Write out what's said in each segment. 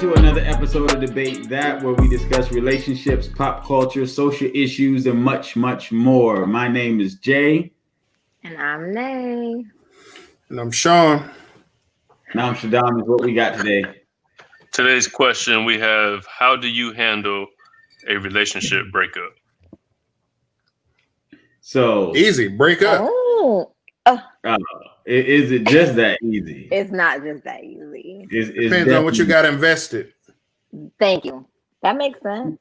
to another episode of Debate That, where we discuss relationships, pop culture, social issues, and much, much more. My name is Jay. And I'm Nay. And I'm Sean. Now I'm Shaddam is what we got today. Today's question we have: how do you handle a relationship breakup? So easy, break up. Oh. Is it just that easy? It's not just that easy. Depends on what you got invested. Thank you. That makes sense.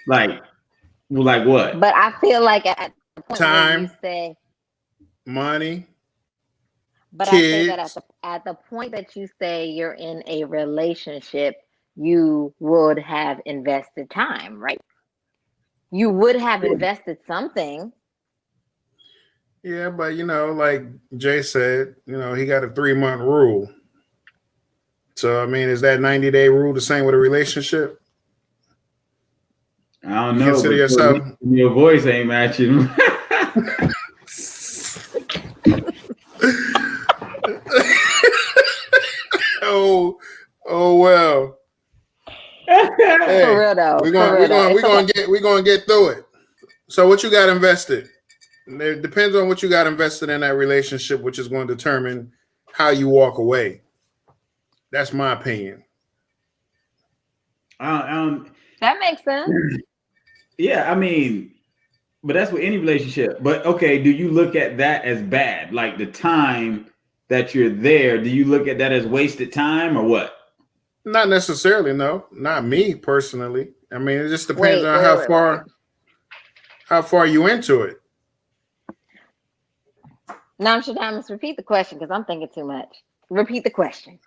Like what? But I feel like at the point time, where you say money. But kids. I say that at the point that you say you're in a relationship, you would have invested time, right? You would have invested something. Yeah, but like Jay said, he got a 3-month rule. So I mean, is that 90-day rule the same with a relationship? I don't know. Consider yourself. Your voice ain't matching. Oh well. Hey, For real though. We're gonna get through it. So what you got invested? It depends on what you got invested in that relationship, which is going to determine how you walk away. That's my opinion. That makes sense. Yeah, I mean, but that's with any relationship. But okay, do you look at that as bad? Like the time that you're there, do you look at that as wasted time or what? Not necessarily, no. Not me personally. I mean, it just depends on how far you into it. Now, Shaddam, repeat the question because I'm thinking too much. Repeat the question.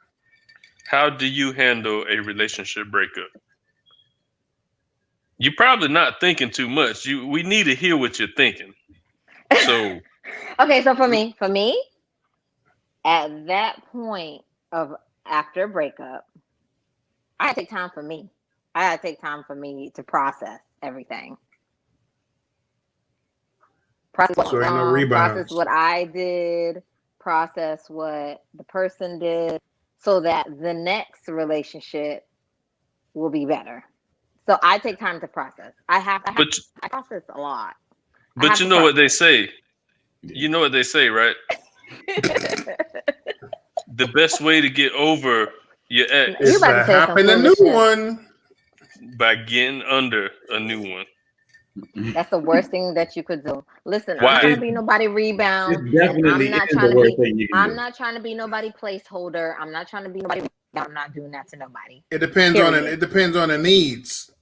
How do you handle a relationship breakup? You're probably not thinking too much. We need to hear what you're thinking. So okay, so for me, at that point of after a breakup, I had to take time for me. I had to take time for me to process everything. Process what I did, process what the person did, so that the next relationship will be better. So I take time to process. I process a lot. But you know what they say. You know what they say, right? The best way to get over your ex is by hopping a new one. By getting under a new one. That's the worst thing that you could do. Listen, I'm not trying to be nobody rebound. I'm not trying to be nobody placeholder. I'm not trying to be nobody. I'm not doing that to nobody. It depends on the needs.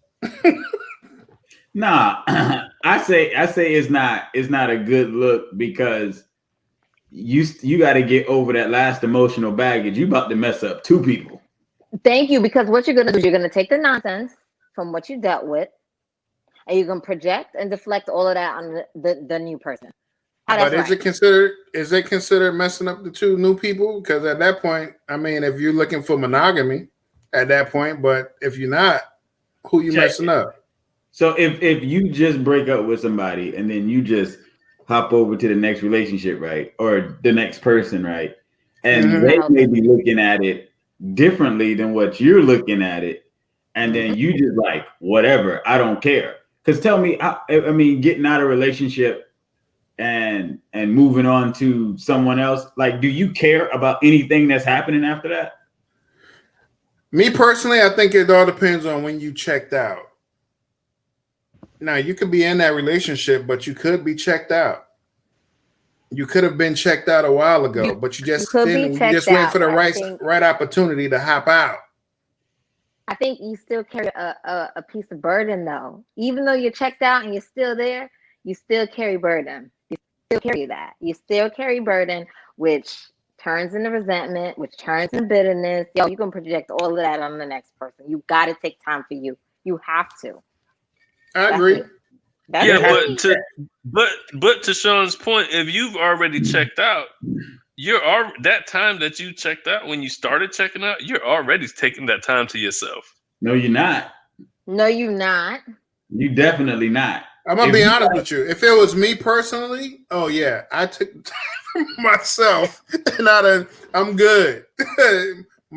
Nah, I say it's not a good look because you got to get over that last emotional baggage. You about to mess up 2 people. Thank you, because what you're gonna do is you're gonna take the nonsense from what you dealt with, and you're gonna project and deflect all of that on the new person. But is it considered messing up the 2 new people? Because at that point, I mean, if you're looking for monogamy at that point, but if you're not, who you messing up? So if you just break up with somebody and then you just hop over to the next relationship, right? Or the next person, right? And they may be looking at it differently than what you're looking at it. And then you just like, whatever, I don't care. Because tell me, I mean, getting out of a relationship and moving on to someone else, like, do you care about anything that's happening after that? Me personally, I think it all depends on when you checked out. Now, you could be in that relationship, but you could be checked out. You could have been checked out a while ago, but you just waiting for the right opportunity to hop out. I think you still carry a piece of burden, though. Even though you're checked out and you're still there, you still carry burden. You still carry that. You still carry burden, which turns into resentment, which turns into bitterness. You can project all of that on the next person. You got to take time for you. You have to. I agree. But to Sean's point, if you've already checked out, that time that you checked out when you started checking out, you're already taking that time to yourself. No, you're not. No, you're not. You definitely not. I'm gonna be honest with you. If it was me personally, oh yeah, I took time for myself, and I'm good.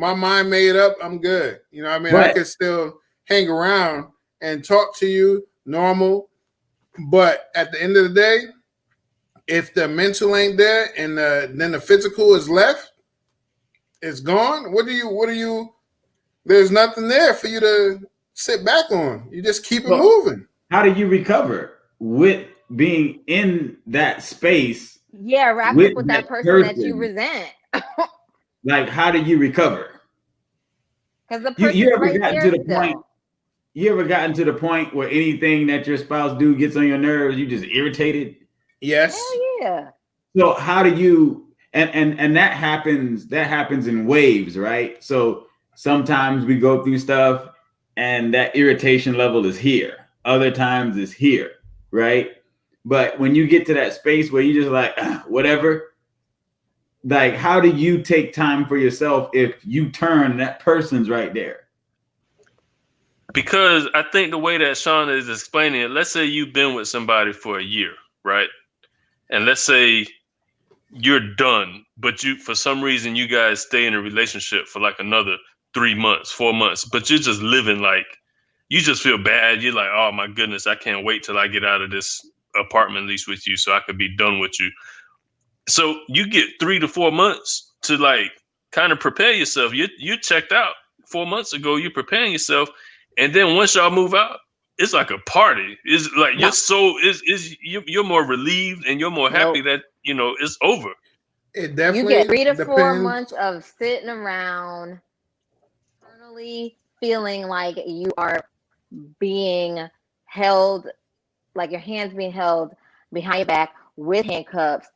my mind made up, I'm good. You know what I mean? I could still hang around and talk to you normal. But at the end of the day, if the mental ain't there and then the physical is left, it's gone. What do you? There's nothing there for you to sit back on. You just keep it moving. How do you recover with being in that space? Yeah, wrap up with that person that you resent. Like, how do you recover? Because the person you ever right gotten there to the point? You ever gotten to the point where anything that your spouse do gets on your nerves, you just irritated? Yes. Hell yeah. So how do you? And that happens. That happens in waves, right? So sometimes we go through stuff, and that irritation level is here. Other times it's here, right? But when you get to that space where you just like whatever, like how do you take time for yourself if you turn that person's right there? Because I think the way that Sean is explaining it, let's say you've been with somebody for a year, right? And let's say you're done, but you, for some reason, you guys stay in a relationship for like another 3 months, 4 months, but you're just living like, you just feel bad. You're like, oh my goodness, I can't wait till I get out of this apartment lease with you so I could be done with you. So you get 3 to 4 months to like kind of prepare yourself. You checked out 4 months ago, you're preparing yourself. And then once y'all move out, it's like a party. It's like your soul you're more relieved and you're more happy that it's over. It definitely you get 3 to 4 months of sitting around, internally feeling like you are being held, like your hands being held behind your back with handcuffs,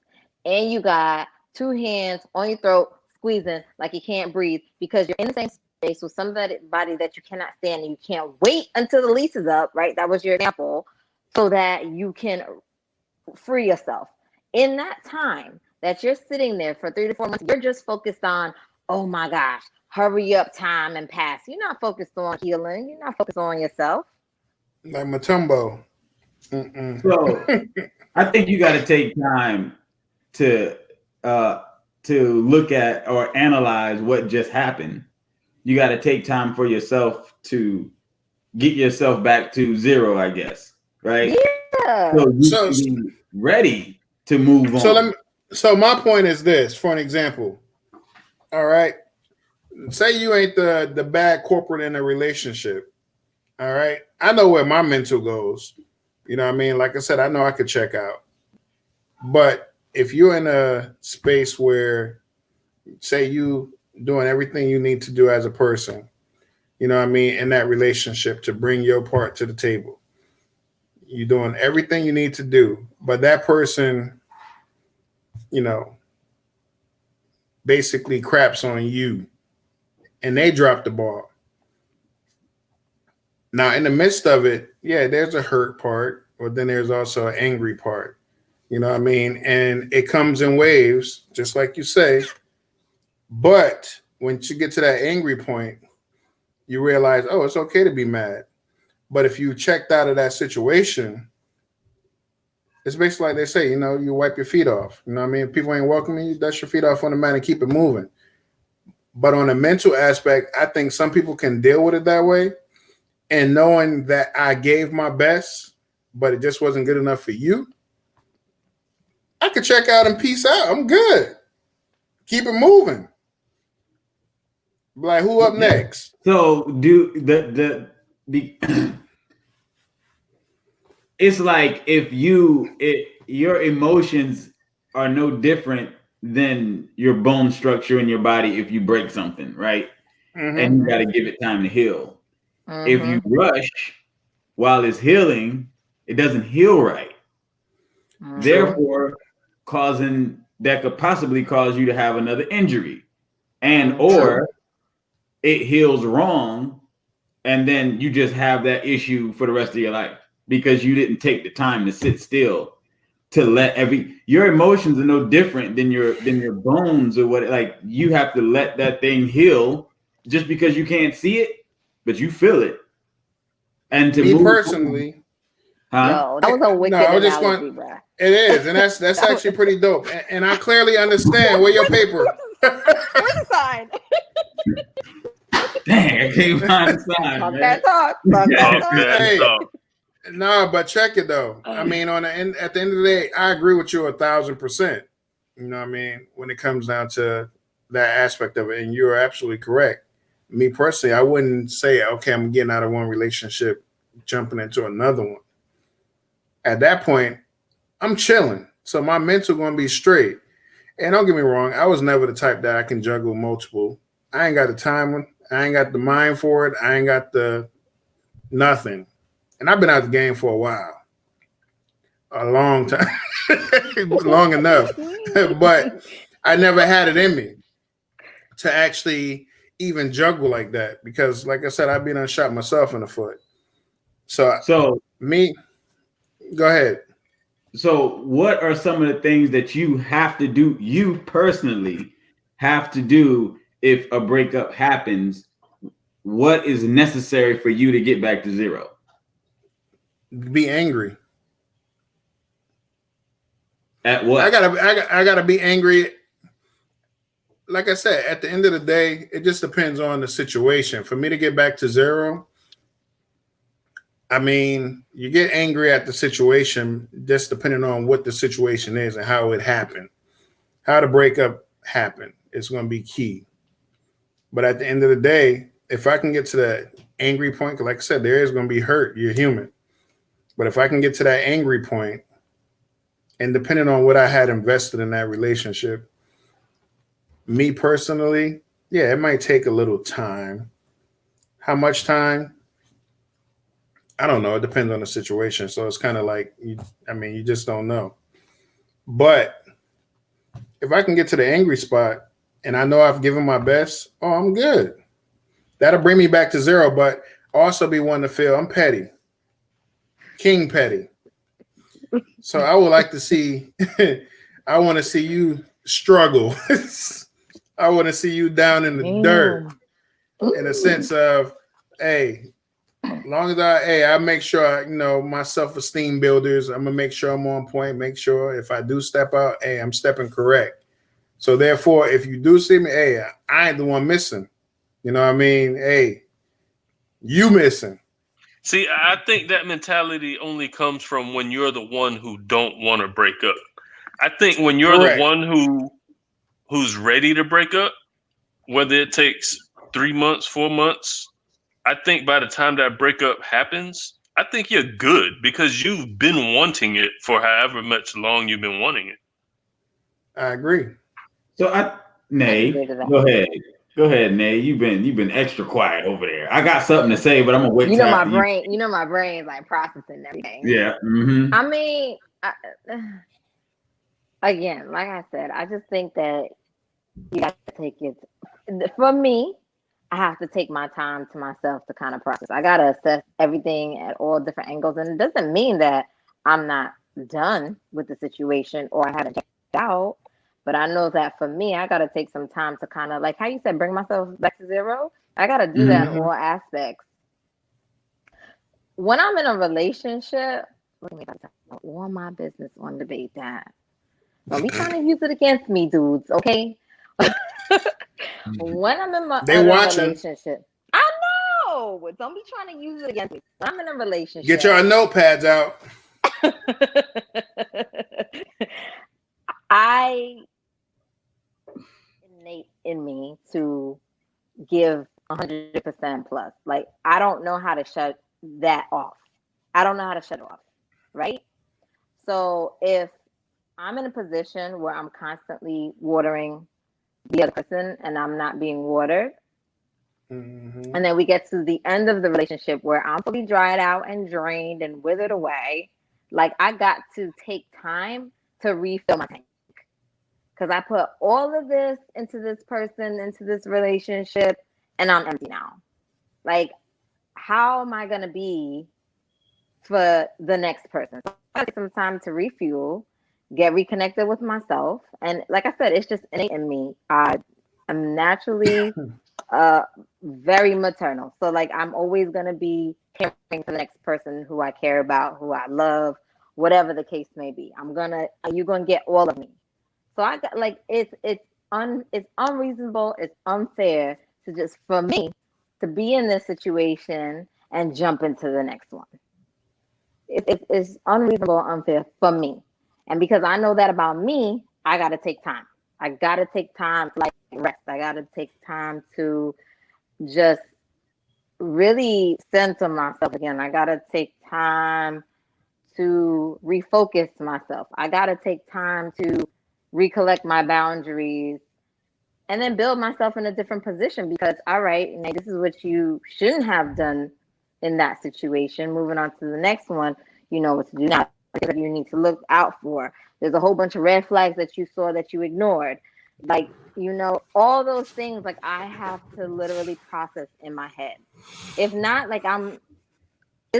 and you got 2 hands on your throat squeezing like you can't breathe because you're in the same space with somebody that you cannot stand and you can't wait until the lease is up, right? That was your example, so that you can free yourself. In that time that you're sitting there for 3 to 4 months, you're just focused on, oh my gosh, hurry up, time and pass. You're not focused on healing. You're not focused on yourself. Like Matumbo. So I think you got to take time to look at or analyze what just happened. You got to take time for yourself to get yourself back to zero, I guess. Right? Yeah. So you can be ready to move on. So my point is this, for an example. All right. Say you ain't the bad corporate in a relationship. All right. I know where my mental goes. You know what I mean? Like I said, I know I could check out. But if you're in a space where, say, you doing everything you need to do as a person, you know what I mean, in that relationship to bring your part to the table. You're doing everything you need to do, but that person, basically craps on you and they drop the ball. Now, in the midst of it, yeah, there's a hurt part, but then there's also an angry part. You know what I mean? And it comes in waves, just like you say. But once you get to that angry point, you realize, oh, it's okay to be mad. But if you checked out of that situation, it's basically like they say, you wipe your feet off. You know what I mean? If people ain't welcoming you, dust your feet off on the mat and keep it moving. But on a mental aspect, I think some people can deal with it that way. And knowing that I gave my best, but it just wasn't good enough for you, I could check out and peace out. I'm good. Keep it moving. Like, who up next? So it's like if your emotions are no different than your bone structure in your body if you break something, right? Mm-hmm. And you got to give it time to heal. Mm-hmm. If you rush while it's healing, it doesn't heal right. Mm-hmm. Therefore, that could possibly cause you to have another injury, or it heals wrong, and then you just have that issue for the rest of your life because you didn't take the time to sit still to let your emotions are no different than your bones or what. Like, you have to let that thing heal just because you can't see it, but you feel it. And to me personally, no, that was a wicked analogy, bro. It is, and that's actually pretty dope. And I clearly understand. Where your paper? Where's the sign? Dang, I can't find the sign, Talk man. that talk. Talk that Talk talk. that Hey. talk. No, but check it though. I mean, at the end of the day, I agree with you 1,000%. You know what I mean? When it comes down to that aspect of it, and you're absolutely correct. Me personally, I wouldn't say, okay, I'm getting out of one relationship, jumping into another one. At that point, I'm chilling. So my mental going to be straight. And don't get me wrong, I was never the type that I can juggle multiple. I ain't got the time. I ain't got the mind for it. I ain't got the nothing. And I've been out the game for a while. A long time. Long enough. But I never had it in me to actually even juggle like that. Because like I said, I've been shot myself in the foot. So me, go ahead. So what are some of the things that you have to do, you personally have to do if a breakup happens? What is necessary for you to get back to zero? Be angry. At what? I gotta be angry. Like I said, at the end of the day, it just depends on the situation. For me to get back to zero, I mean, you get angry at the situation just depending on what the situation is and how it happened. How the breakup happened is going to be key. But at the end of the day, if I can get to that angry point, like I said, there is going to be hurt. You're human. But if I can get to that angry point, and depending on what I had invested in that relationship, me personally, yeah, it might take a little time. How much time? I don't know. It depends on the situation. So it's kind of like, you just don't know. But if I can get to the angry spot and I know I've given my best, I'm good. That'll bring me back to zero, but also be one to feel I'm petty. King petty. So I would like to see, I want to see you struggle. I want to see you down in the dirt in a sense of, hey, as long as I make sure, my self-esteem builders, I'm going to make sure I'm on point, make sure if I do step out, hey, I'm stepping correct. So therefore, if you do see me, hey, I ain't the one missing. You know what I mean? Hey, you missing. See, I think that mentality only comes from when you're the one who don't want to break up. I think when you're Correct. the one who's ready to break up, whether it takes 3 months, 4 months, I think by the time that breakup happens, I think you're good because you've been wanting it for however much long you've been wanting it. I agree. So Nay, go ahead, Nay. You've been extra quiet over there. I got something to say, but I'm gonna wait. My brain is like processing everything. Yeah. Mm-hmm. I mean, again, like I said, I just think that you got to take it. For me, I have to take my time to myself to kind of process. I gotta assess everything at all different angles, and it doesn't mean that I'm not done with the situation or I haven't checked out. But I know that for me, I got to take some time to kind of, like how you said, bring myself back to zero. I got to do that in all aspects. When I'm in a relationship, all my business on Debate That. Don't be trying to use it against me, dudes, okay? When I'm in a relationship, I know. Don't be trying to use it against me. When I'm in a relationship. Get your notepads out. Innate in me to give 100% plus. Like, I don't know how to shut that off. I don't know how to shut it off, right? So if I'm in a position where I'm constantly watering the other person and I'm not being watered, and then we get to the end of the relationship where I'm fully dried out and drained and withered away, like, I got to take time to refill my tank. Because I put all of this into this person, into this relationship, and I'm empty now. Like, how am I going to be for the next person? So I gotta take some time to refuel, get reconnected with myself. And like I said, it's just innate in me. I'm naturally very maternal. So, like, I'm always going to be caring for the next person who I care about, who I love, whatever the case may be. You're going to get all of me. So I got, like, it's unreasonable, it's unfair for me to be in this situation and jump into the next one. It's unreasonable, unfair for me. And because I know that about me, I got to take time. I got to take time to like rest. I got to take time to just really center myself again. I got to take time to refocus myself. I got to take time to recollect my boundaries and then build myself in a different position because, all right, now this is what you shouldn't have done in that situation. Moving on to the next one, you know what to do now. You need to look out for. There's a whole bunch of red flags that you saw that you ignored. Like, you know, all those things, like I have to literally process in my head. If not, like it's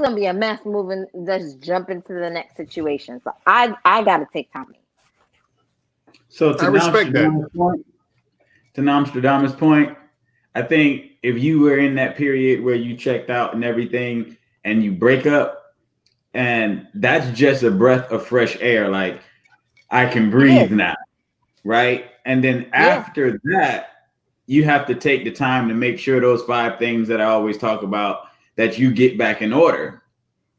gonna be a mess moving, just jump into the next situation. So I gotta take time. So to Nostradamus' point, I think if you were in that period where you checked out and everything and you break up, and that's just a breath of fresh air, like I can breathe now, right? And then after that, you have to take the time to make sure those 5 things that I always talk about, that you get back in order.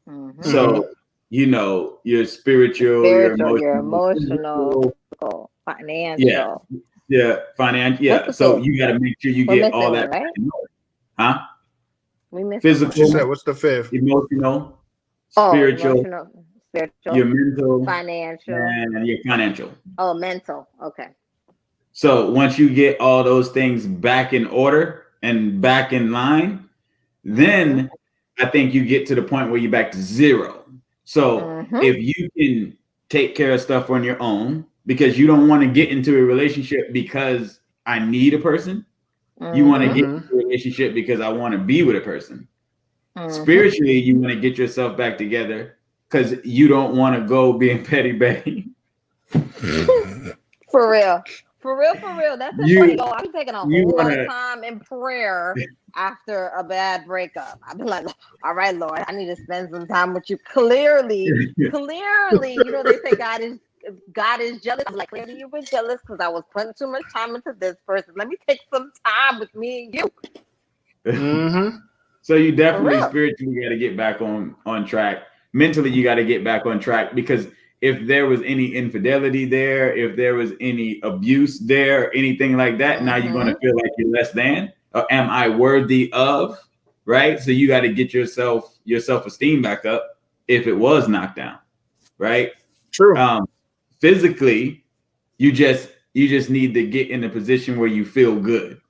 Mm-hmm. So, you know, your spiritual, your emotional, financial. Yeah, financial. Yeah. So you got to make sure you get all that. Right? Huh? We missed physical. What you said? What's the 5th? Emotional, spiritual, your mental, financial, and your financial. Oh, mental. Okay. So once you get all those things back in order and back in line, then I think you get to the point where you're back to 0. So if you can take care of stuff on your own, because you don't want to get into a relationship because I need a person. You want to get into a relationship because I want to be with a person. Spiritually, you want to get yourself back together because you don't want to go being petty Betty. For real. That's the funny goal. I'm taking a whole lot of time in prayer after a bad breakup. I've been like, all right, Lord, I need to spend some time with you. Clearly, you know, they say God is jealous. I'm like, clearly you were jealous because I was putting too much time into this person. Let me take some time with me and you. So you definitely spiritually got to get back on track. Mentally, you got to get back on track, because if there was any infidelity there, if there was any abuse there, anything like that, now you're going to feel like you're less than, or am I worthy of, right? So you got to get your self-esteem back up if it was knocked down, right? True. Physically, you just need to get in a position where you feel good.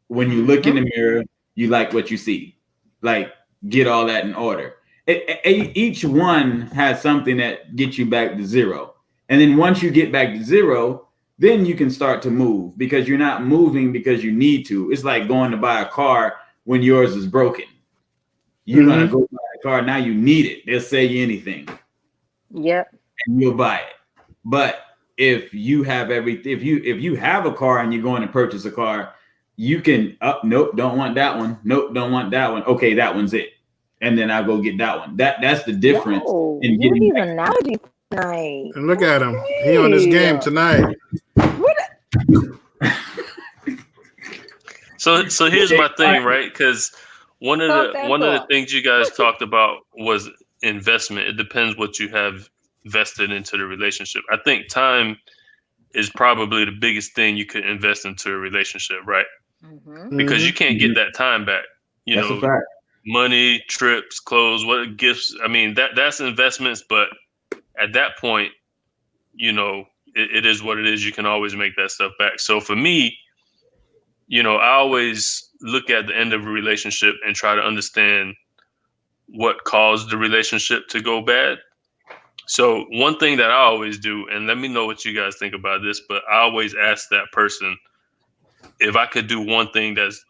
When you look in the mirror, you like what you see. Like, get all that in order. Each one has something that gets you back to 0. And then once you get back to 0, then you can start to move, because you're not moving because you need to. It's like going to buy a car when yours is broken. You're going to go buy a car. Now you need it. They'll say you anything. Yep. And you'll buy it. But if you have everything, if you have a car and you're going to purchase a car, you can, nope, don't want that one. Nope, don't want that one. Okay, that one's it. And then I'll go get that one. That's the difference in getting these analogies tonight. And look at him. He on this game tonight. So here's my thing, right? Because one of the things you guys talked about was investment. It depends what you have vested into the relationship. I think time is probably the biggest thing you could invest into a relationship, right? Because you can't get that time back. You That's know, a fact. Money, trips, clothes, what gifts. I mean, that's investments, but at that point, you know, it is what it is. You can always make that stuff back. So for me, you know, I always look at the end of a relationship and try to understand what caused the relationship to go bad. So one thing that I always do, and let me know what you guys think about this, but I always ask that person, if I could do one thing that's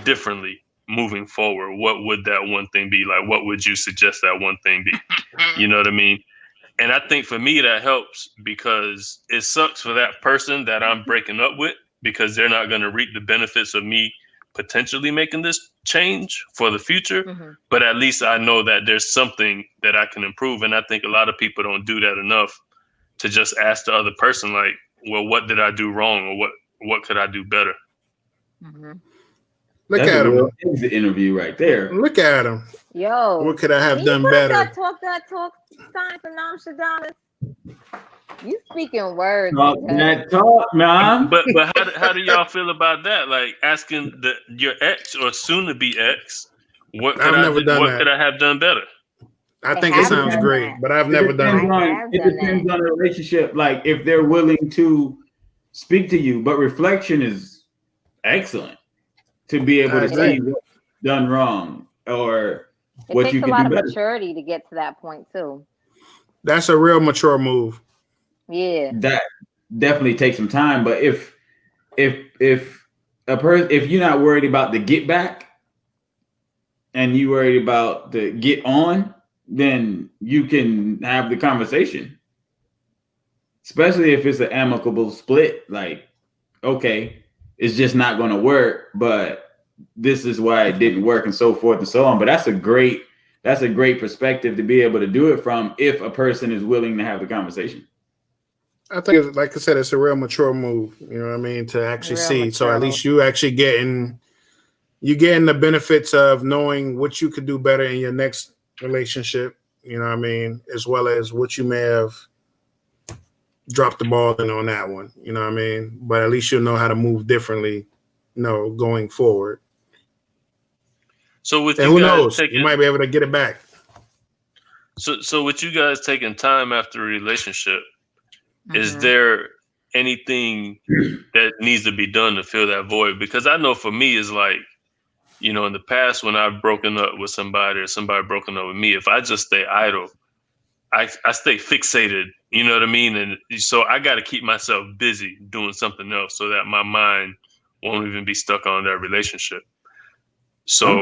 differently moving forward, what would that one thing be? Like, what would you suggest that one thing be? You know what I mean? And I think for me, that helps, because it sucks for that person that I'm breaking up with, because they're not going to reap the benefits of me potentially making this change for the future. But at least I know that there's something that I can improve. And I think a lot of people don't do that enough, to just ask the other person, like, well, what did I do wrong? Or what could I do better? Look at him. Exit interview right there. Look at him. Yo, what could I have done put better? That talk sign for Nostradamus. You speaking words. Talk, man. But how do y'all feel about that? Like asking your ex or soon to be ex, what could I have done better? I think it sounds great, but I've never done it. It depends on the relationship. Like if they're willing to speak to you, but reflection is excellent to be able to see what's done wrong or what you can do better. It takes a lot of maturity to get to that point too. That's a real mature move. Yeah, that definitely takes some time. But if you're not worried about the get back and you worried about the get on, then you can have the conversation. Especially if it's an amicable split. Like, okay, it's just not going to work, but this is why it didn't work, and so forth and so on. But that's a great perspective to be able to do it from if a person is willing to have the conversation. I think, like I said, it's a real mature move. You know what I mean? To actually see. So at least you actually getting the benefits of knowing what you could do better in your next relationship. You know what I mean? As well as what you may have dropped the ball in on that one. You know what I mean? But at least you'll know how to move differently, going forward. So with and who knows? You might be able to get it back. So with you guys taking time after a relationship, is there anything that needs to be done to fill that void? Because I know for me, it's like, in the past when I've broken up with somebody or somebody broken up with me, if I just stay idle, I stay fixated, you know what I mean? And so I got to keep myself busy doing something else so that my mind won't even be stuck on that relationship. So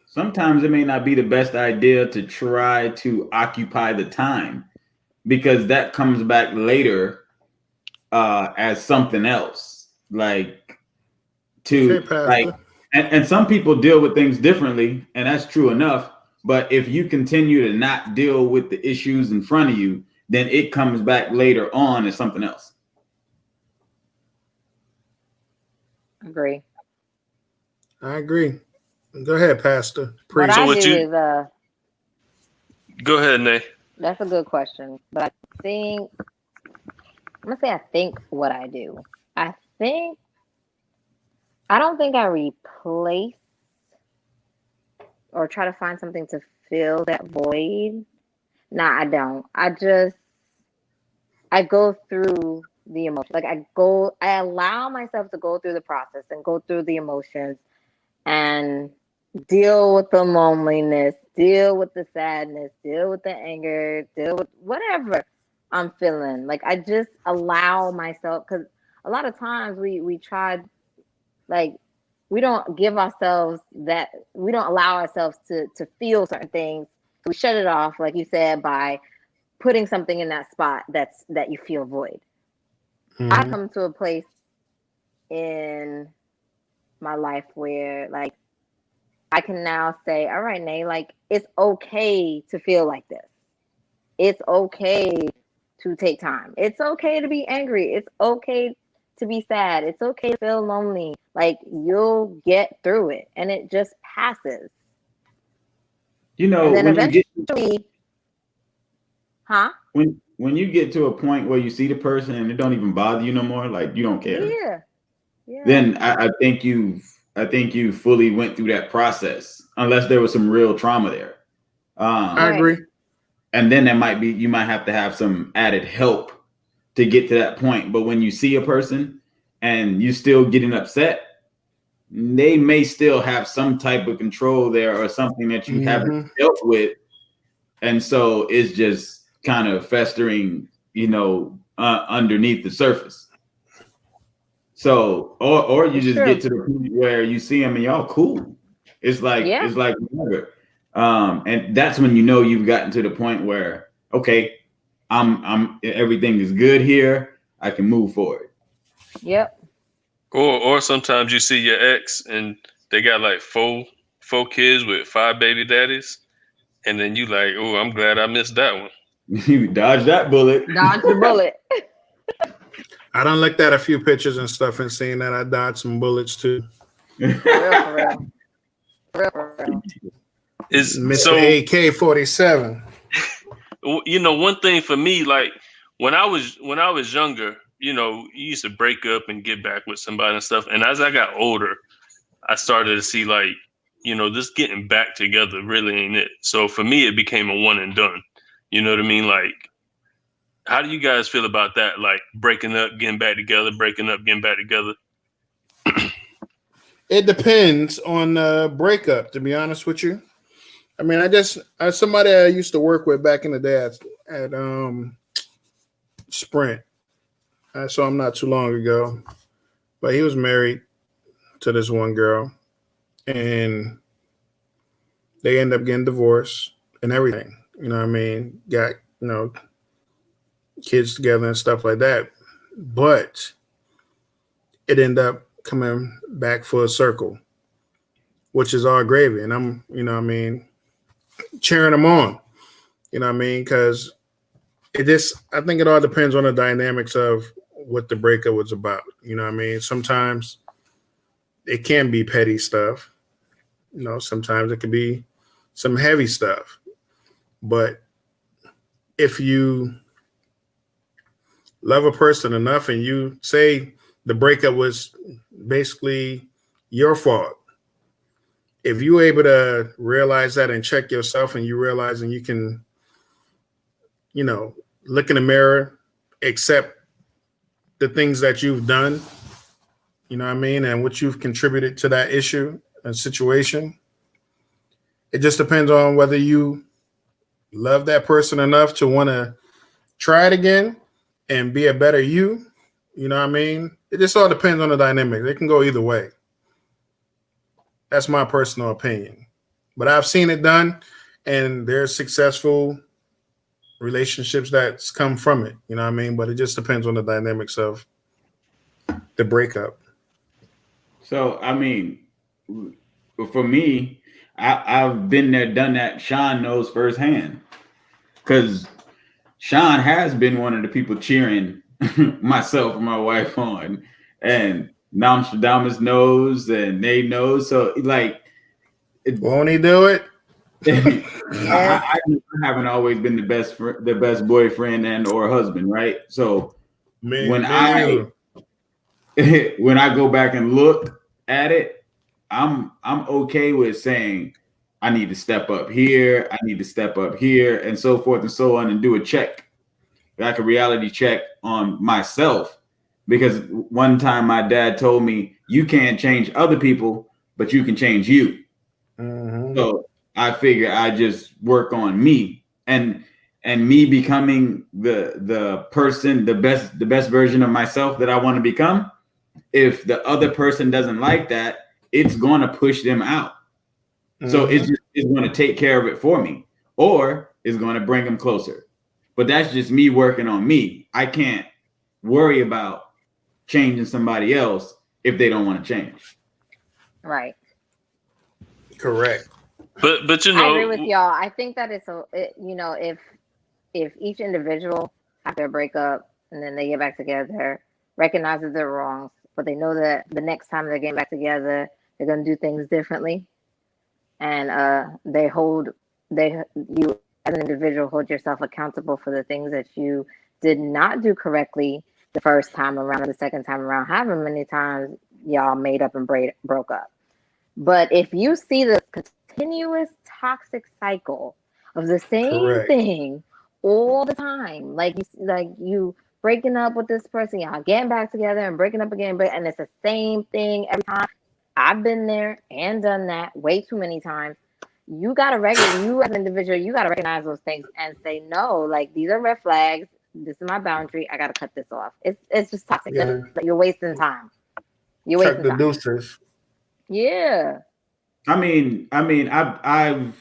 sometimes it may not be the best idea to try to occupy the time, because that comes back later as something else. Like and some people deal with things differently, and that's true enough. But if you continue to not deal with the issues in front of you, then it comes back later on as something else. Agree. I agree. Go ahead, Pastor. Go ahead, Nay. That's a good question. But I'm going to say I think what I do. I don't think I replace or try to find something to fill that void. Nah, I don't. I go through the emotion. Like I allow myself to go through the process and go through the emotions and deal with the loneliness, deal with the sadness, deal with the anger, deal with whatever I'm feeling. Like I just allow myself, because a lot of times we try, like we don't give ourselves that, we don't allow ourselves to feel certain things. We shut it off, like you said, by putting something in that spot that you feel void. I come to a place in my life where like I can now say, all right, Nay, like it's okay to feel like this. It's okay to take time. It's okay to be angry. It's okay to be sad. It's okay to feel lonely. Like you'll get through it and it just passes. And then eventually, when you get to a point where you see the person and it don't even bother you no more, like you don't care. Yeah. Then I think you fully went through that process, unless there was some real trauma there. I agree. And then you might have to have some added help to get to that point. But when you see a person and you still getting upset, they may still have some type of control there or something that you haven't dealt with. And so it's just kind of festering, underneath the surface. So, or you just get to the point where you see them and y'all cool. It's like whatever. And that's when you've gotten to the point where, okay, I'm everything is good here. I can move forward. Yep. Or sometimes you see your ex and they got like four kids with 5 baby daddies, and then you like, oh, I'm glad I missed that one. You dodged that bullet. Dodge the bullet. I done looked at a few pictures and stuff and seen that I dodged some bullets too. For real. Is Mr. so AK-47. you know, one thing for me, like when I was younger, you know, you used to break up and get back with somebody and stuff. And as I got older, I started to see like, you know, this getting back together really ain't it. So for me, it became a one and done. You know what I mean? Like, how do you guys feel about that? Like breaking up, getting back together, breaking up, getting back together. It depends on the breakup, to be honest with you. I mean, as somebody I used to work with back in the day at Sprint. I saw him not too long ago, but he was married to this one girl, and they end up getting divorced and everything. You know what I mean? Got, you know, kids together and stuff like that. But it ended up coming back full circle, which is all gravy. And I'm, you know what I mean, cheering them on. You know what I mean? Because I think it all depends on the dynamics of what the breakup was about. You know what I mean? Sometimes it can be petty stuff. You know, sometimes it could be some heavy stuff. But if you love a person enough and you say the breakup was basically your fault, if you're able to realize that and check yourself and you realize and you can, you know, look in the mirror, accept the things that you've done, you know what I mean, and what you've contributed to that issue and situation. It just depends on whether you love that person enough to want to try it again and be a better you. You know what I mean? It just all depends on the dynamic. It can go either way. That's my personal opinion. But I've seen it done, and there's successful relationships that's come from it. You know what I mean? But it just depends on the dynamics of the breakup. So, I mean, for me, I've been there, done that. Sean knows firsthand, because Sean has been one of the people cheering myself and my wife on, and Nostradamus knows, and they know. So, like, won't he do it? I haven't always been the best boyfriend and or husband, right? So when I go back and look at it, I'm okay with saying I need to step up here, I need to step up here, and so forth and so on, and do a check, like a reality check on myself. Because one time my dad told me, you can't change other people, but you can change you. Mm-hmm. So I figure I just work on me and me becoming the person, the best version of myself that I want to become. If the other person doesn't like that, it's going to push them out. Mm-hmm. So it's going to take care of it for me, or it's going to bring them closer. But that's just me working on me. I can't worry about changing somebody else if they don't want to change. Right. Correct. But you know, I agree with y'all. I think that you know, if each individual after a breakup and then they get back together, recognizes their wrongs, but they know that the next time they're getting back together, they're going to do things differently, and you as an individual hold yourself accountable for the things that you did not do correctly the first time around or the second time around, however many times y'all made up and broke up. But if you see the continuous toxic cycle of the same thing all the time, like you breaking up with this person, y'all getting back together and breaking up again, and it's the same thing every time. I've been there and done that way too many times. You gotta you as an individual, you gotta recognize those things and say no. Like, these are red flags. This is my boundary. I gotta cut this off. It's just toxic. Yeah. You're wasting time. You're wasting time. Deuces. Yeah. I mean, I've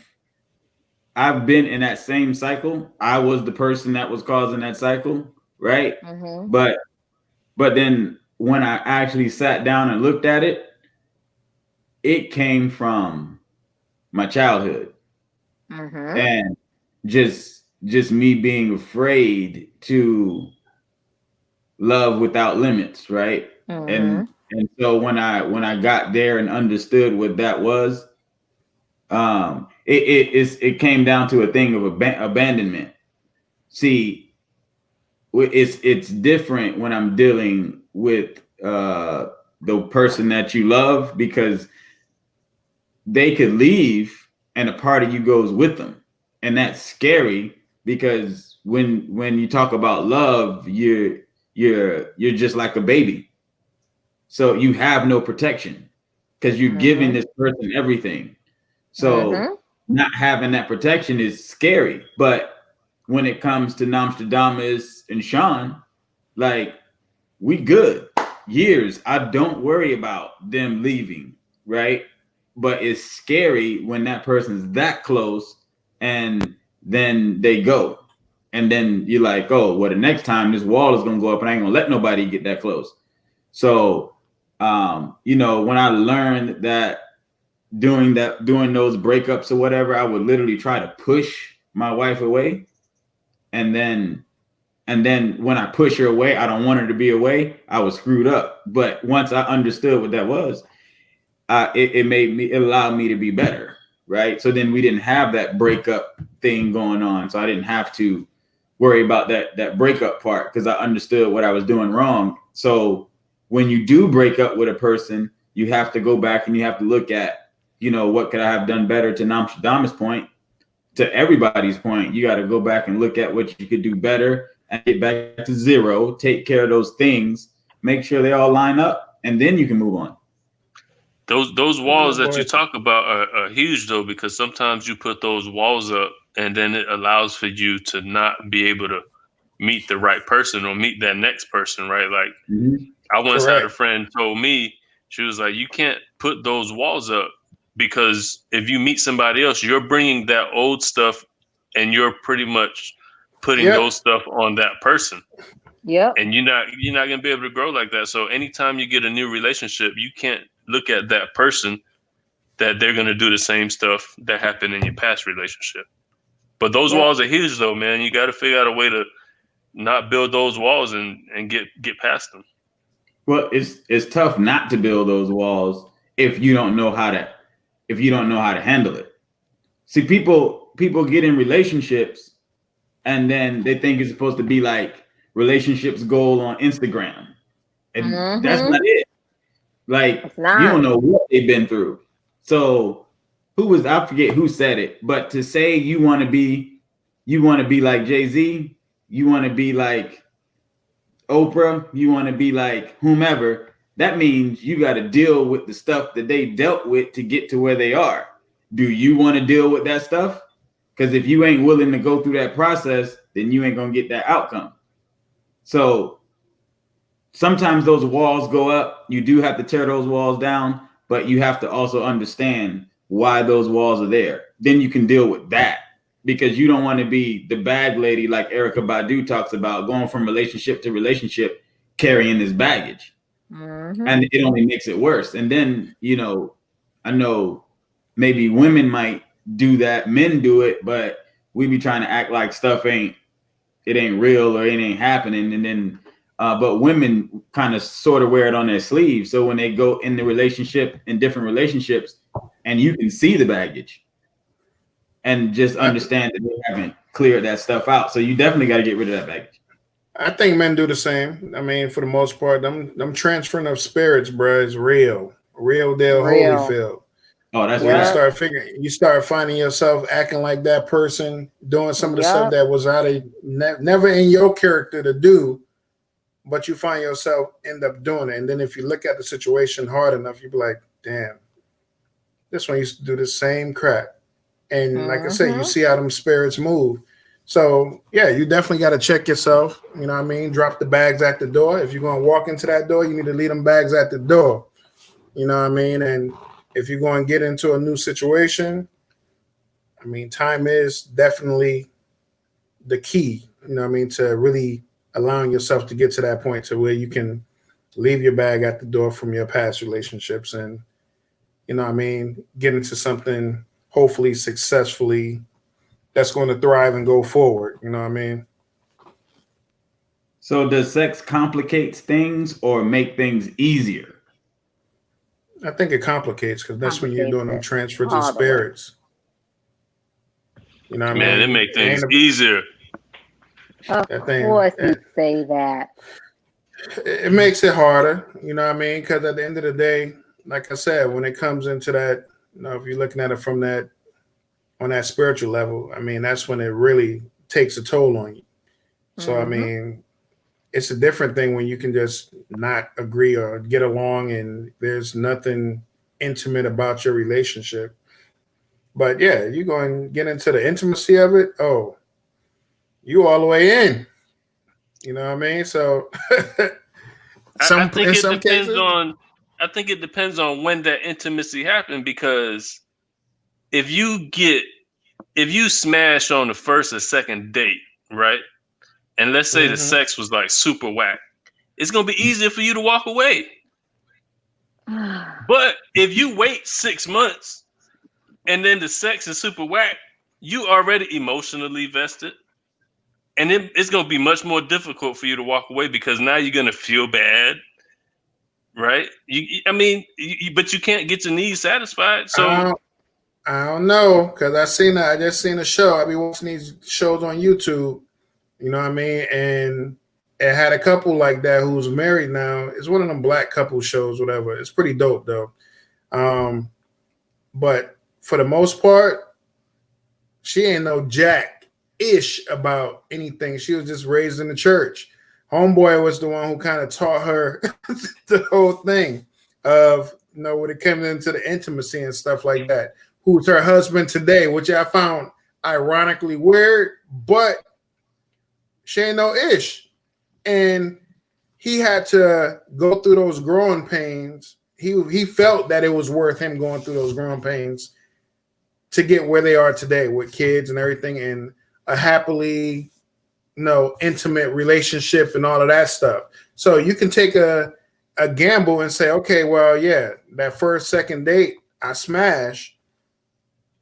been in that same cycle. I was the person that was causing that cycle, right? Mm-hmm. But then when I actually sat down and looked at it, it came from my childhood, mm-hmm. and just me being afraid to love without limits, right? Mm-hmm. And so when I got there and understood what that was, it came down to a thing of abandonment. See, it's different when I'm dealing with the person that you love, because they could leave and a part of you goes with them, and that's scary, because when you talk about love, you're just like a baby, so you have no protection because you're giving this person everything. So not having that protection is scary. But when it comes to Nostradamus and Sean, like, we good years. I don't worry about them leaving, right? But it's scary when that person's that close and then they go. And then you're like, oh, well, the next time this wall is gonna go up and I ain't gonna let nobody get that close. So when I learned that doing those breakups or whatever, I would literally try to push my wife away. And then when I push her away, I don't want her to be away. I was screwed up. But once I understood what that was, it allowed me to be better. Right. So then we didn't have that breakup thing going on. So I didn't have to worry about that breakup part, because I understood what I was doing wrong. So when you do break up with a person, you have to go back and you have to look at, what could I have done better, to Nostradamus' point, to everybody's point. You got to go back and look at what you could do better and get back to zero, take care of those things, make sure they all line up, and then you can move on. Those walls that you talk about are huge, though, because sometimes you put those walls up and then it allows for you to not be able to meet the right person or meet that next person, right? Like, I once had a friend told me, she was like, you can't put those walls up, because if you meet somebody else, you're bringing that old stuff and you're pretty much putting those stuff on that person. Yeah. And you're not going to be able to grow like that. So anytime you get a new relationship, you can't look at that person that they're going to do the same stuff that happened in your past relationship. But those walls are huge, though, man. You got to figure out a way to not build those walls and get past them. Well, it's tough not to build those walls if you don't know how to handle it. See, people get in relationships and then they think it's supposed to be like relationships goal on Instagram, and that's not it. Like, you don't know what they've been through. So I forget who said it, but to say you want to be like Jay-Z, you want to be like Oprah, you want to be like whomever, that means you got to deal with the stuff that they dealt with to get to where they are. Do you want to deal with that stuff? Because if you ain't willing to go through that process, then you ain't going to get that outcome. So sometimes those walls go up. You do have to tear those walls down, but you have to also understand why those walls are there. Then you can deal with that, because you don't want to be the bag lady like Erykah Badu talks about, going from relationship to relationship, carrying this baggage. And it only makes it worse. And then, I know maybe women might do that, men do it, but we be trying to act like stuff ain't real or it ain't happening. And then, but women kind of sort of wear it on their sleeve. So when they go in different relationships, and you can see the baggage and just understand that they haven't cleared that stuff out. So you definitely got to get rid of that baggage. I think men do the same. I mean, for the most part, them transferring of spirits, bro, is real deal Holyfield. Oh, that's right. You start finding yourself acting like that person, doing some of the stuff that was never in your character to do, but you find yourself end up doing it. And then if you look at the situation hard enough, you be like, damn, this one used to do the same crap. And like I said, you see how them spirits move. So, yeah, you definitely got to check yourself. You know what I mean? Drop the bags at the door. If you're going to walk into that door, you need to leave them bags at the door. You know what I mean? And if you're going to get into a new situation, I mean, time is definitely the key, you know what I mean, to really allowing yourself to get to that point to where you can leave your bag at the door from your past relationships and, you know what I mean, get into something hopefully successfully that's going to thrive and go forward. You know what I mean? So does sex complicate things or make things easier? I think it complicates because that's when you're doing them transfers of spirits. You know what I mean? It makes things easier. Of course you say that. It makes it harder, you know what I mean? Because at the end of the day, like I said, when it comes into that, you know, if you're looking at it from that, on that spiritual level, I mean, that's when it really takes a toll on you. So, I mean, it's a different thing when you can just not agree or get along and there's nothing intimate about your relationship. But yeah, you go and get into the intimacy of it. Oh, you all the way in. You know what I mean? So I think it depends on when that intimacy happened, because if you smash on the first or second date, right? And let's say the sex was like super whack, it's gonna be easier for you to walk away. But if you wait 6 months and then the sex is super whack, you already emotionally vested. And it's going to be much more difficult for you to walk away because now you're going to feel bad, right? But you can't get your needs satisfied. So I don't know, because I just seen a show. I be watching these shows on YouTube, you know what I mean? And it had a couple like that who's married now. It's one of them black couple shows, whatever. It's pretty dope though. But for the most part, she ain't no jack-ish about anything. She was just raised in the church. Homeboy was the one who kind of taught her the whole thing of, you know, when it came into the intimacy and stuff like that. Who's her husband today, which I found ironically weird, but she ain't no ish. And he had to go through those growing pains. He felt that it was worth him going through those growing pains to get where they are today with kids and everything and a happily, you know, intimate relationship and all of that stuff. So you can take a gamble and say, okay, well, yeah, that first, second date, I smashed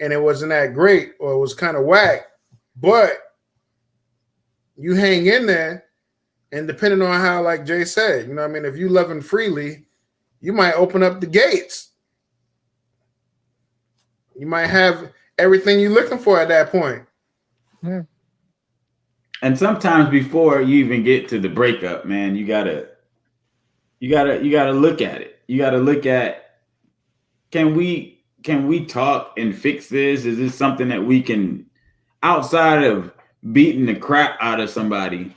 and it wasn't that great or it was kind of whack, but you hang in there and depending on how, like Jay said, you know what I mean, if you loving freely, you might open up the gates. You might have everything you're looking for at that point. And sometimes before you even get to the breakup, man, you gotta look at it. You gotta look at, can we talk and fix this? Is this something that we can, outside of beating the crap out of somebody,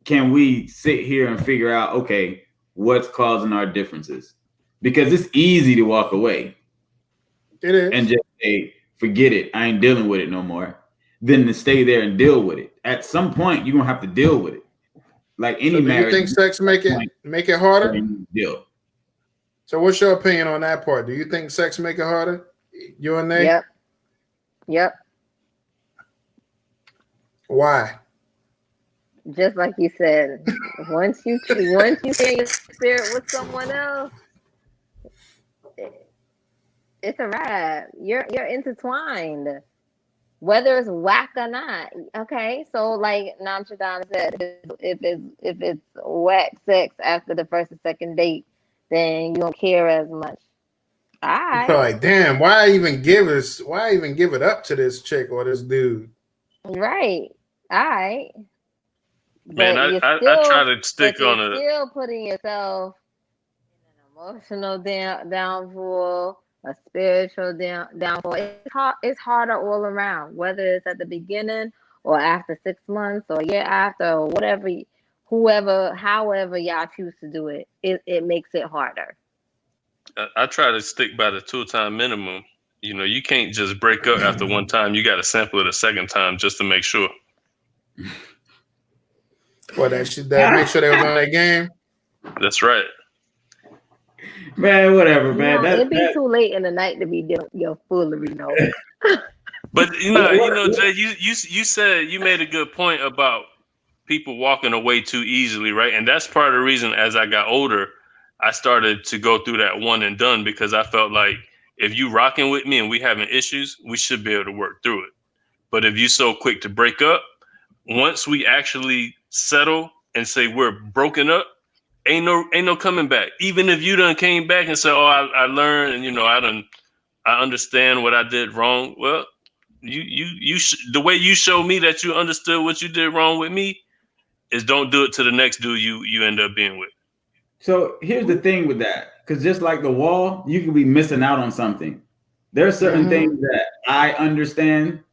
can we sit here and figure out, okay, what's causing our differences? Because it's easy to walk away. It is. And just say, forget it, I ain't dealing with it no more, than to stay there and deal with it. At some point, you're gonna have to deal with it. Like any marriage. Do you think sex make it harder? Deal. So what's your opinion on that part? Do you think sex make it harder? You and Nate? Yep. Why? Just like you said, once you share your spirit with someone else, it's a wrap. You're intertwined, whether it's whack or not. Okay, so like Namshadam said, if it's whack sex after the first or second date, then you don't care as much. All right. You're like, damn, why even give it up to this chick or this dude? Right. All right. Man, I try to stick on it. You're still putting yourself in an emotional downfall, a spiritual downfall. It's harder all around, whether it's at the beginning or after 6 months or a year after or whatever, however y'all choose to do it. It makes it harder. I try to stick by the 2-time minimum. You know, you can't just break up after one time. You got to sample it a second time just to make sure. Well, that make sure they was on that game. That's right. Man, whatever, man. It'd be too late in the night to be doing your foolery, though. But you know, Jay, you said, you made a good point about people walking away too easily, right? And that's part of the reason as I got older, I started to go through that one and done, because I felt like if you rocking with me and we having issues, we should be able to work through it. But if you so quick to break up, once we actually settle and say we're broken up, ain't no coming back. Even if you done came back and said, "Oh, I learned, and I understand what I did wrong." Well, the way you show me that you understood what you did wrong with me is don't do it to the next dude you end up being with. So here's the thing with that, because just like the wall, you can be missing out on something. There are certain things that I understand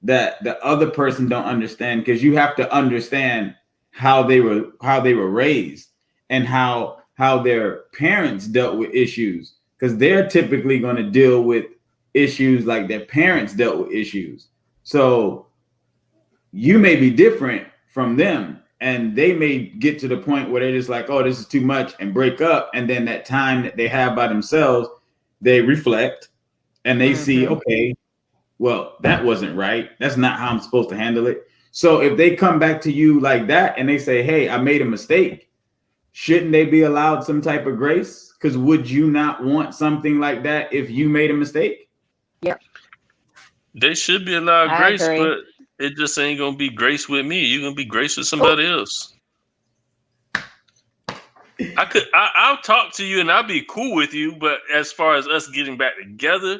that the other person don't understand, because you have to understand how they were raised and how their parents dealt with issues, because they're typically going to deal with issues like their parents dealt with issues. So you may be different from them, and they may get to the point where they're just like, oh, this is too much, and break up. And then that time that they have by themselves, they reflect and they see, okay, well, that wasn't right. That's not how I'm supposed to handle it. So if they come back to you like that and they say, hey, I made a mistake, shouldn't they be allowed some type of grace? Because would you not want something like that if you made a mistake? Yep. They should be allowed grace, but it just ain't gonna be grace with me. You're gonna be grace with somebody else. I'll talk to you and I'll be cool with you, but as far as us getting back together,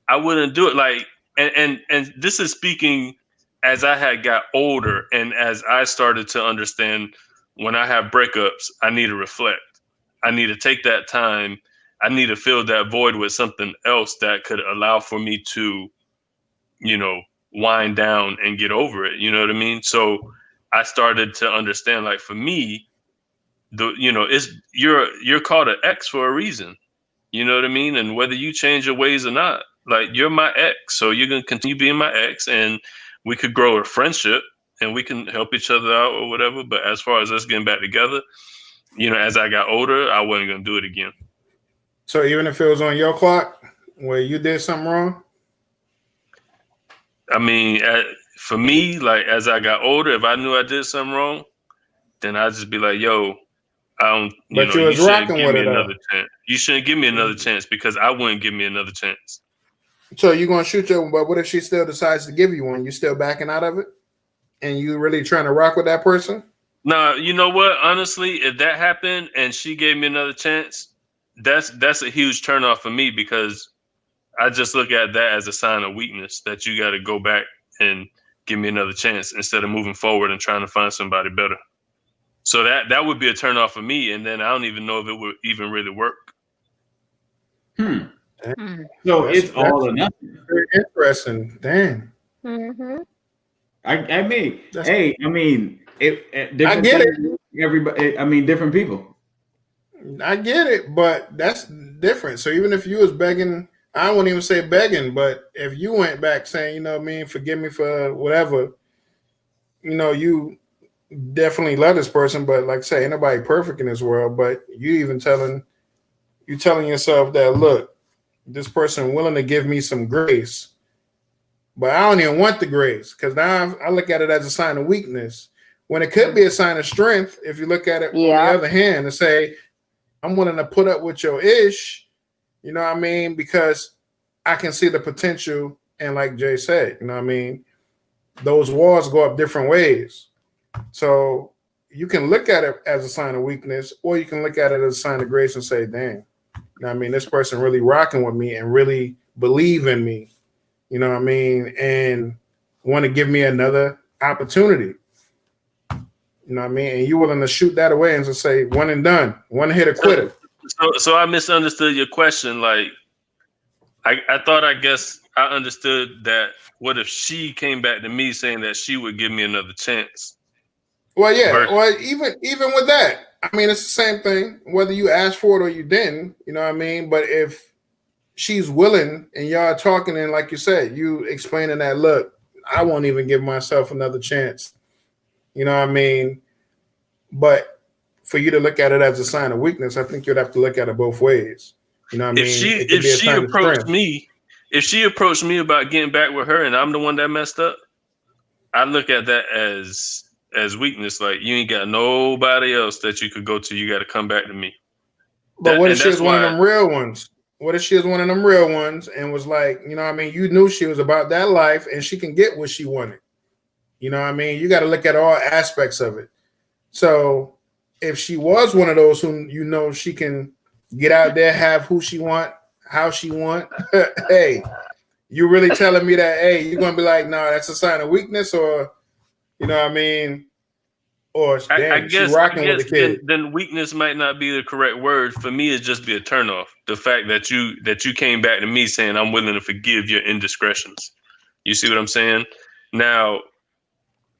I wouldn't do it. Like, and this is speaking as I had got older and as I started to understand when I have breakups, I need to reflect. I need to take that time. I need to fill that void with something else that could allow for me to, wind down and get over it. You know what I mean? So I started to understand, like, for me, it's you're called an ex for a reason. You know what I mean? And whether you change your ways or not, like, you're my ex, so you're gonna continue being my ex, and we could grow a friendship and we can help each other out or whatever. But as far as us getting back together, as I got older, I wasn't gonna do it again. So even if it was on your clock where you did something wrong? I mean, for me, like, as I got older, if I knew I did something wrong, then I'd just be like, yo, I don't, But you shouldn't give me another chance. You shouldn't give me another chance because I wouldn't give me another chance. So you're going to shoot your, but what if she still decides to give you one? You still backing out of it? And you really trying to rock with that person? Nah, you know what? Honestly, if that happened and she gave me another chance, that's a huge turnoff for me, because I just look at that as a sign of weakness, that you got to go back and give me another chance instead of moving forward and trying to find somebody better. So that would be a turnoff for me, and then I don't even know if it would even really work. So it's all or nothing. Very interesting. Damn. I mean, I get it. Everybody, different people. I get it, but that's different. So even if you was begging, I wouldn't even say begging, but if you went back saying, forgive me for whatever, you definitely love this person, but like I say, ain't nobody perfect in this world. But you even telling yourself that, look, this person willing to give me some grace, but I don't even want the grace, because now I look at it as a sign of weakness, when it could be a sign of strength if you look at it on the other hand and say, I'm willing to put up with your ish, you know what I mean? Because I can see the potential, and like Jay said, you know what I mean? Those walls go up different ways. So you can look at it as a sign of weakness, or you can look at it as a sign of grace and say, damn, you know what I mean? This person really rocking with me and really believe in me, you know what I mean? And want to give me another opportunity. You know what I mean? And you willing to shoot that away and just say one and done, one hit or quitter. So I misunderstood your question. Like, I thought, I guess I understood that. What if she came back to me saying that she would give me another chance? Well, yeah. Well, even with that, I mean, it's the same thing, whether you asked for it or you didn't, you know what I mean? But if she's willing and y'all talking, and like you said, you explaining that, look, I won't even give myself another chance. You know what I mean? But for you to look at it as a sign of weakness, I think you'd have to look at it both ways. You know what I mean? If she approached me about getting back with her and I'm the one that messed up, I look at that as weakness. Like, you ain't got nobody else that you could go to. You got to come back to me. But what if she was one of them real ones? What if she was one of them real ones and was like, you know what I mean? You knew she was about that life and she can get what she wanted. You know what I mean? You got to look at all aspects of it. So if she was one of those who she can get out there, have who she want, how she want, hey, you really telling me that, hey, you're gonna be like, no, that's a sign of weakness, or you know what I mean? Or dang, she rocking with the kid. Then weakness might not be the correct word. For me, it's just be a turnoff. The fact that you came back to me saying I'm willing to forgive your indiscretions. You see what I'm saying? Now,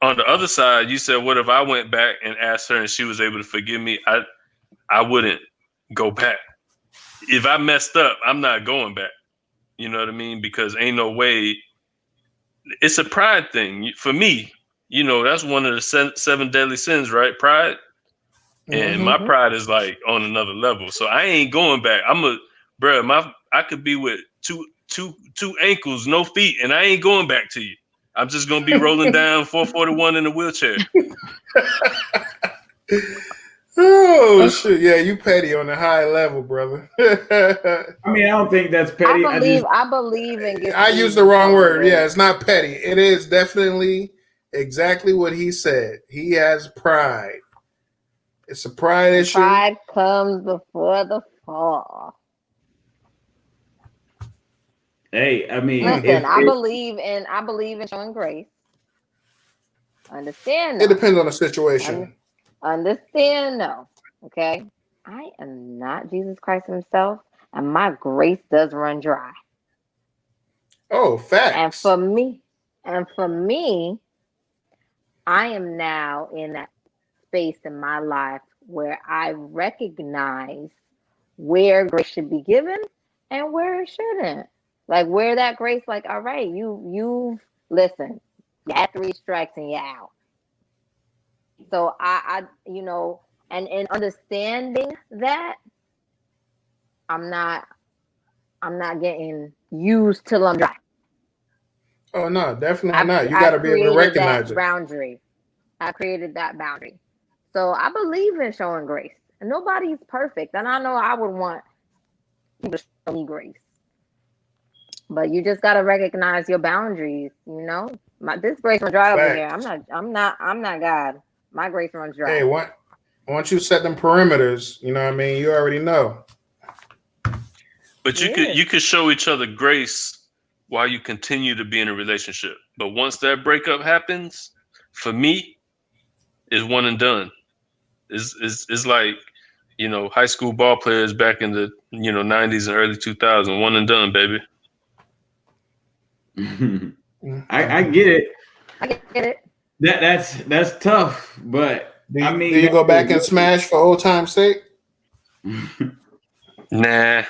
on the other side, you said, what if I went back and asked her and she was able to forgive me? I wouldn't go back. If I messed up, I'm not going back. You know what I mean? Because ain't no way. It's a pride thing for me. You know, that's one of the seven deadly sins, right? Pride. And my pride is like on another level. So I ain't going back. I could be with two ankles, no feet, and I ain't going back to you. I'm just gonna be rolling down 441 in a wheelchair. Oh shit! Yeah, you petty on a high level, brother. I mean, I don't think that's petty. I believe in. I used the wrong word. Yeah, it's not petty. It is definitely exactly what he said. He has pride. It's a pride issue. Pride comes before the fall. Hey, I mean, listen, I believe in showing grace. Understand that. It depends on the situation. Understand, no. Okay? I am not Jesus Christ himself, and my grace does run dry. Oh, facts. And for me, I am now in that space in my life where I recognize where grace should be given and where it shouldn't. Like where that grace, like, all right, you listen, you had 3 strikes and you're out. So I and in understanding that, I'm not getting used till I'm dry. Oh no, definitely not. You got to be able to recognize it. Boundary. I created that boundary. So I believe in showing grace. And nobody's perfect. And I know I would want people to show me grace. But you just gotta recognize your boundaries, you know? This grace runs dry over here. I'm not God. My grace runs dry. Hey, once you set them perimeters, you know what I mean, you already know. But you could show each other grace while you continue to be in a relationship. But once that breakup happens, for me, it's one and done. It's like, you know, high school ball players back in the 90s and early 2000s. One and done, baby. I get it. I get it. That's tough, but do you go back and smash for old time's sake? Nah.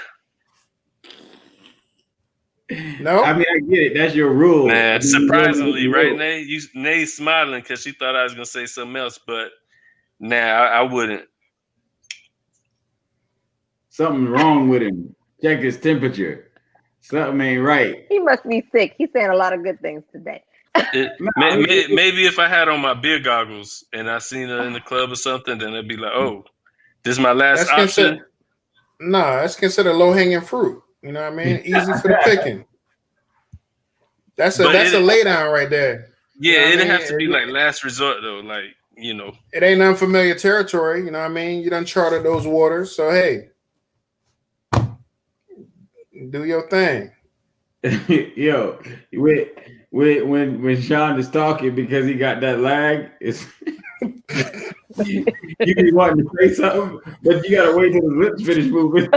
No. I mean, I get it. That's your rule. Nah, surprisingly, right, Nay? Nay's smiling because she thought I was gonna say something else, but nah, I wouldn't. Something wrong with him. Check his temperature. Something ain't right. He must be sick. He's saying a lot of good things today. Maybe if I had on my beer goggles and I seen her in the club or something, then I'd be like, "Oh, this is my last option." That's considered low hanging fruit. You know what I mean? Easy for the picking. That's a lay down right there. Yeah, it'd have to be like last resort though. Like, you know, it ain't unfamiliar territory. You know what I mean? You done charted those waters, so hey, do your thing. Yo, when Sean is talking because he got that lag, it's you be wanting to say something, but you gotta wait till his lips finish moving.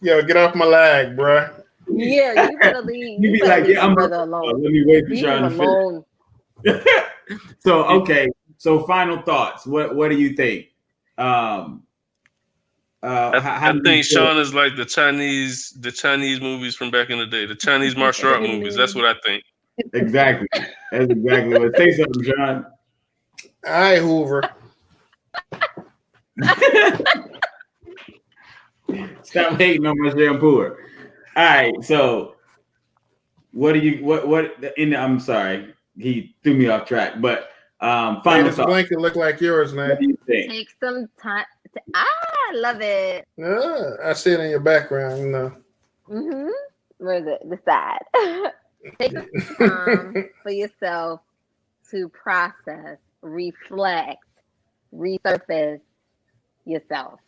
Yo, get off my lag, bruh. Yeah, you gotta leave. You be like, yeah, I'm alone. Let me wait for Sean to finish. So okay, so final thoughts. What do you think? I think Sean is like the Chinese movies from back in the day, the Chinese martial art movies. That's what I think. Exactly. That's exactly what. Say something, Sean. All right, Hoover. Stop hating on my shampoo. All right, so what do you I'm sorry, he threw me off track, but final this blanket look like yours, man. What do you think? Take some time. I love it. Yeah, I see it in your background, you know. Mm-hmm. Where is it? The side. Take some time for yourself to process reflect, resurface yourself.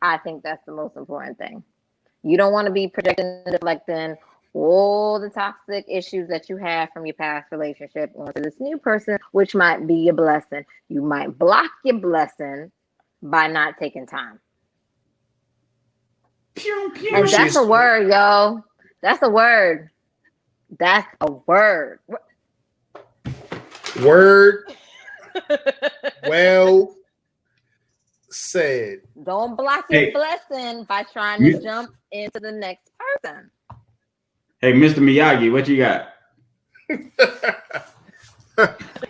I think that's the most important thing. You don't want to be projecting and deflecting all the toxic issues that you have from your past relationship onto this new person, which might be your blessing. You might block your blessing by not taking time. And that's a word, yo. That's a word. That's a word. Word. Well said. Don't block your blessing by trying to jump into the next person. Hey, Mr. Miyagi, what you got?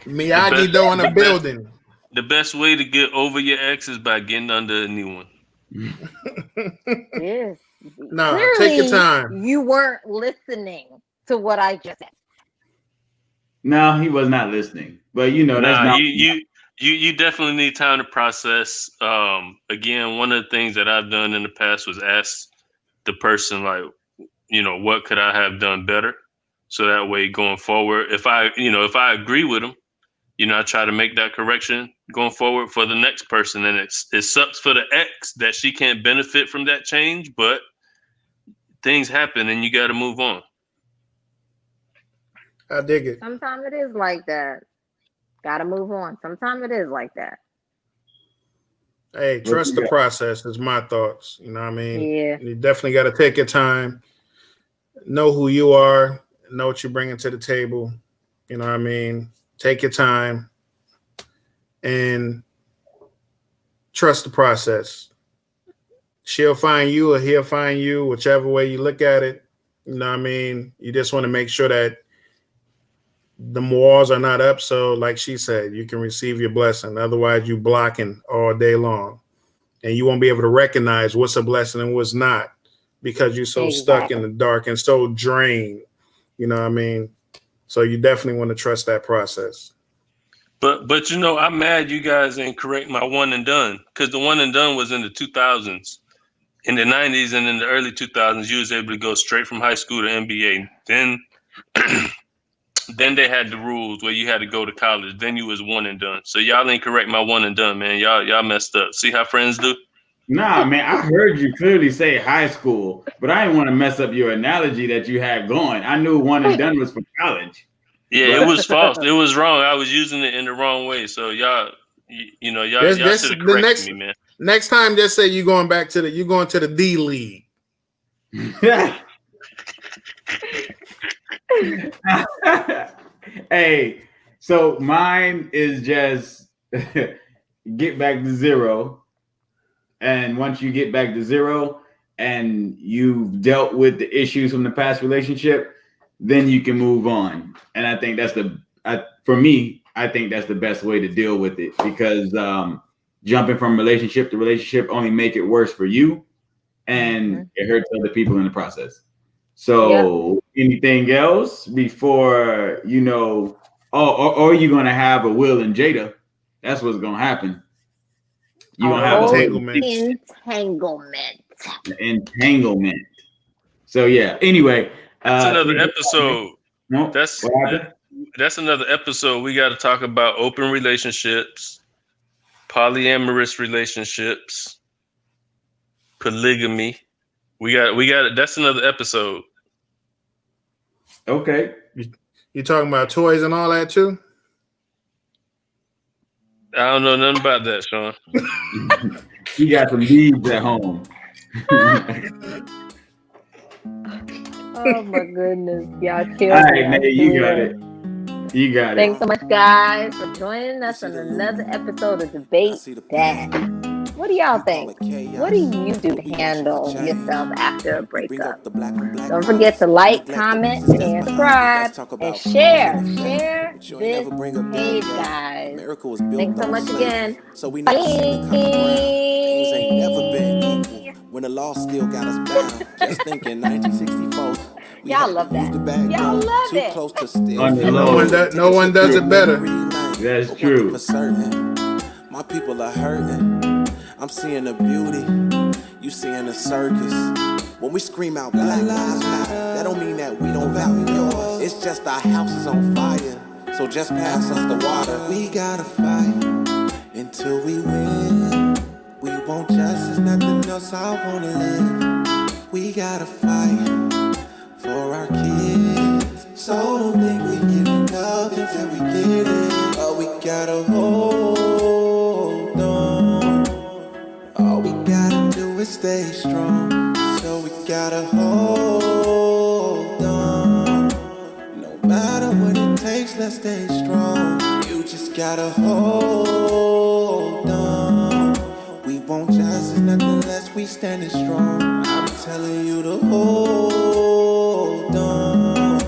Miyagi though in the building. The best way to get over your ex is by getting under a new one. Yes. No, clearly, take your time. You weren't listening to what I just said. No, he was not listening. But you know, that's not you definitely need time to process. Again, one of the things that I've done in the past was ask the person, like, you know, what could I have done better? So that way going forward, if I agree with them, you know, I try to make that correction going forward for the next person. And it sucks for the ex that she can't benefit from that change, but things happen and you got to move on. I dig it. Sometimes it is like that. Got to move on. Sometimes it is like that. Hey, trust the process is my thoughts. You know what I mean? Yeah. You definitely got to take your time. Know who you are. Know what you're bringing to the table. You know what I mean? Take your time and trust the process. She'll find you or he'll find you, whichever way you look at it. You know what I mean? You just want to make sure that the walls are not up. So like she said, you can receive your blessing. Otherwise, you blocking all day long. And you won't be able to recognize what's a blessing and what's not because you're so stuck in the dark and so drained. You know what I mean? So you definitely want to trust that process. But you know, I'm mad you guys ain't correct my one and done, because the one and done was in the 2000s. In the 90s and in the early 2000s, you was able to go straight from high school to MBA. Then then they had the rules where you had to go to college. Then you was one and done. So y'all ain't correct my one and done, man. Y'all messed up. See how friends do? Nah, man, I heard you clearly say high school, but I didn't want to mess up your analogy that you had going. I knew one and done was for college. Yeah, it was false. It was wrong. I was using it in the wrong way. So y'all should have corrected me, man. Next time, just say you're going to the D League. Hey, so mine is just get back to zero. And once you get back to zero and you've dealt with the issues from the past relationship, then you can move on. And I think that's for me, I think that's the best way to deal with it, because jumping from relationship to relationship only make it worse for you, and it hurts other people in the process. So anything else before, you know, or you're going to have a Will and Jada. That's what's going to happen. You're going to have entanglement. So yeah, anyway. That's another episode. No, that's another episode. We got to talk about open relationships, polyamorous relationships, polygamy. We got. That's another episode. Okay. You talking about toys and all that too? I don't know nothing about that, Sean. You got some beads at home. Oh my goodness, y'all killed All right, Nate, you got it. You got Thanks so much, guys, for joining us on another episode of Debate That. What do y'all think? What do you do to handle yourself after a breakup? Don't forget to like, comment, and subscribe, and share this page, guys. Thanks so much again. When the law still got us bound, just thinking 1964. Y'all love that. Y'all love it. Close to still no one does it better. That's true. For certain, my people are hurting. I'm seeing the beauty, you seeing the circus. When we scream out Black Lives Matter, that don't mean that we don't value yours. It's just our house is on fire. so just pass us the water. We gotta fight until we win. We want justice, nothing else I wanna live. We gotta fight for our kids, so don't think we giving up until we get it. Oh, we gotta hold on. All we gotta do is stay strong. So we gotta hold on. No matter what it takes, let's stay strong. You just gotta hold on. We won't justice, nothing less, we standing strong. I'm telling you to hold on.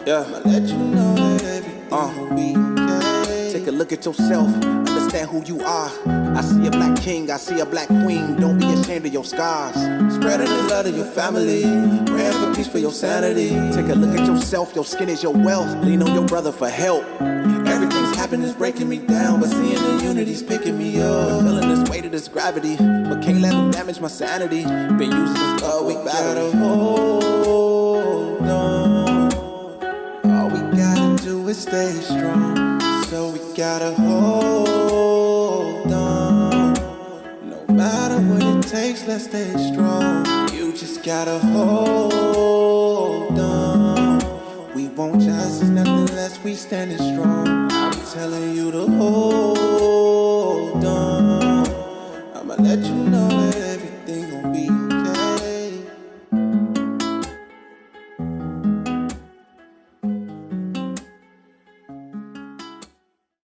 Yeah, I'ma let you know that everything will be okay. Take a look at yourself, understand who you are. I see a black king, I see a black queen. Don't be ashamed of your scars. Spreading the love to your family, praying for peace for your sanity. Take a look at yourself, your skin is your wealth. Lean on your brother for help. Everything's happening is breaking me down, but seeing the unity's picking me up. Feeling this weight of this gravity, but can't let them damage my sanity. Been using this love, we gotta hold on. All we gotta do is stay strong. So we gotta hold on. No matter what it takes, let's stay strong. You just gotta hold on. We won't justice, nothing less, we standing strong. I'm telling you to hold